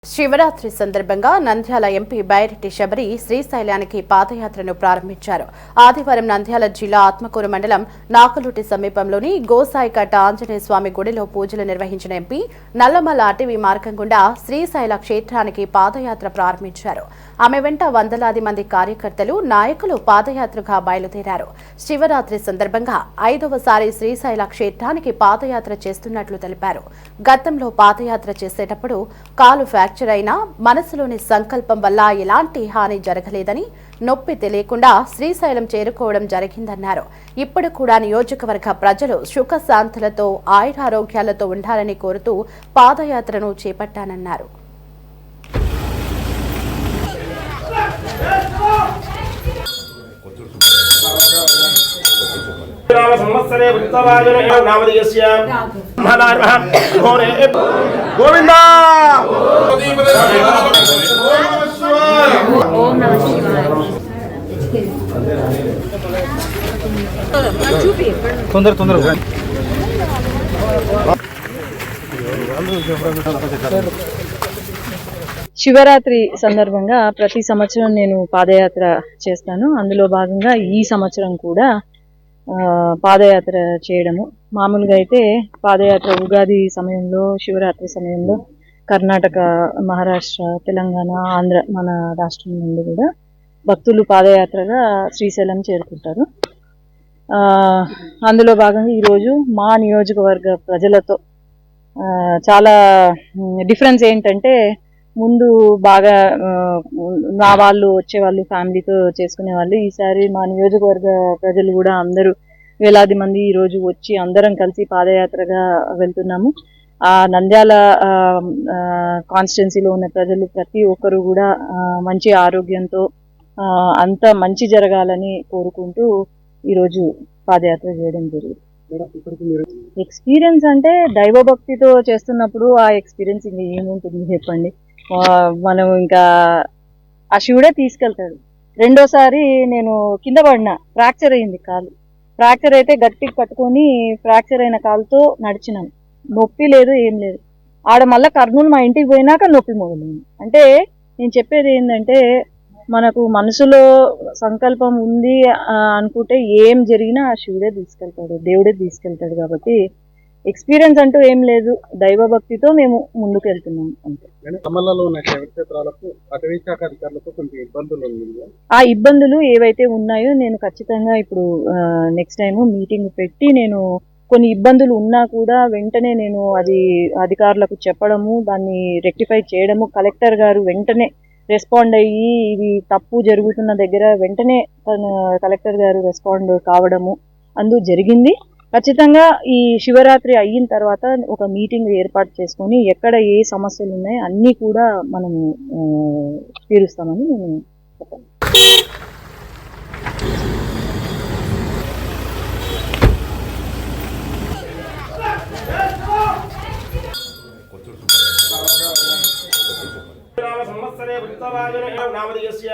శివరాత్రి సందర్భంగా నంద్యాల ఎంపీ బైరెడ్డి శబరి శ్రీశైలానికి పాదయాత్రను ప్రారంభించారు. ఆదివారం నంద్యాల జిల్లా ఆత్మకూరు మండలం నాకలుటి సమీపంలోని గోసాయికట్ట ఆంజనేయ స్వామి గుడిలో పూజలు నిర్వహించిన ఎంపీ నల్లమల అటవీ మార్గం గుండా శ్రీశైల క్షేత్రానికి పాదయాత్ర ప్రారంభించారు. ఆమె వెంట వందలాది మంది కార్యకర్తలు, నాయకులు పాదయాత్రగా బయలుదేరారు. శివరాత్రి సందర్భంగా 5వసారి శ్రీశైల క్షేత్రానికి పాదయాత్ర చేస్తున్నట్లు తెలిపారు. గతంలో పాదయాత్ర చేసేటప్పుడు కాలు ఫ్రాక్చర్ అయినా మనసులోని సంకల్పం వల్ల ఎలాంటి హాని జరగలేదని, నొప్పి తెలియకుండా శ్రీశైలం చేరుకోవడం జరిగిందన్నారు. ఇప్పుడు కూడా నియోజకవర్గ ప్రజలు సుఖశాంతులతో ఆయురారోగ్యాలతో ఉండాలని కోరుతూ పాదయాత్రను చేపట్టానన్నారు. సంవత్సరే నామధేయస్య గోవింద తొందర శివరాత్రి సందర్భంగా ప్రతి సంవత్సరం నేను పాదయాత్ర చేస్తాను. అందులో భాగంగా ఈ సంవత్సరం కూడా పాదయాత్ర చేయడము. మామూలుగా అయితే పాదయాత్ర ఉగాది సమయంలో, శివరాత్రి సమయంలో కర్ణాటక, మహారాష్ట్ర, తెలంగాణ, ఆంధ్ర మన రాష్ట్రం నుండి కూడా భక్తులు పాదయాత్రగా శ్రీశైలం చేరుకుంటారు. అందులో భాగంగా ఈరోజు మా నియోజకవర్గ ప్రజలతో చాలా డిఫరెన్స్ ఏంటంటే, ముందు బాగా నా వాళ్ళు వచ్చేవాళ్ళు, ఫ్యామిలీతో చేసుకునే వాళ్ళు. ఈసారి మా నియోజకవర్గ ప్రజలు కూడా అందరూ వేలాది మంది ఈరోజు వచ్చి అందరం కలిసి పాదయాత్రగా వెళ్తున్నాము. ఆ నంద్యాల కాన్స్టిట్యున్సీలో ఉన్న ప్రజలు ప్రతి ఒక్కరు కూడా మంచి ఆరోగ్యంతో అంత మంచి జరగాలని కోరుకుంటూ ఈరోజు పాదయాత్ర చేయడం జరిగింది. ఎక్స్పీరియన్స్ అంటే దైవభక్తితో చేస్తున్నప్పుడు ఆ ఎక్స్పీరియన్స్ ఇంకా ఏముంటుంది చెప్పండి. మనం ఇంకా ఆ శివుడే తీసుకెళ్తాడు. రెండోసారి నేను కింద పడినా, ఫ్రాక్చర్ అయింది కాలు. ఫ్రాక్చర్ అయితే గట్టిగా పట్టుకొని ఫ్రాక్చర్ అయిన కాలుతో నడిచినాను. నొప్పి లేదు, ఏం లేదు. ఆడ మళ్ళీ కర్నూలు మా ఇంటికి పోయినాక నొప్పి మొదలైంది. అంటే నేను చెప్పేది ఏంటంటే, మనకు మనసులో సంకల్పం ఉంది అనుకుంటే ఏం జరిగినా ఆ శివుడే తీసుకెళ్తాడు, దేవుడే తీసుకెళ్తాడు. కాబట్టి ఎక్స్పీరియన్స్ అంటూ ఏం లేదు, దైవభక్తితో మేము ముందుకు వెళ్తున్నాము అంతే. ఆ ఇబ్బందులు ఏవైతే ఉన్నాయో నేను ఖచ్చితంగా ఇప్పుడు నెక్స్ట్ టైం మీటింగ్ పెట్టి, నేను కొన్ని ఇబ్బందులు ఉన్నా కూడా వెంటనే నేను అది అధికారులకు చెప్పడము, దాన్ని రెక్టిఫై చేయడము. కలెక్టర్ గారు వెంటనే రెస్పాండ్ అయ్యి, ఇది తప్పు జరుగుతున్న దగ్గర వెంటనే కలెక్టర్ గారు రెస్పాండ్ కావడము జరిగింది. ఖచ్చితంగా ఈ శివరాత్రి అయిన తర్వాత ఒక మీటింగ్ ఏర్పాటు చేసుకొని ఎక్కడ ఏ సమస్యలు ఉన్నాయో అన్నీ కూడా మనము తీరుస్తామని నేను చెప్పాను. సంవత్సరే నామధేయస్య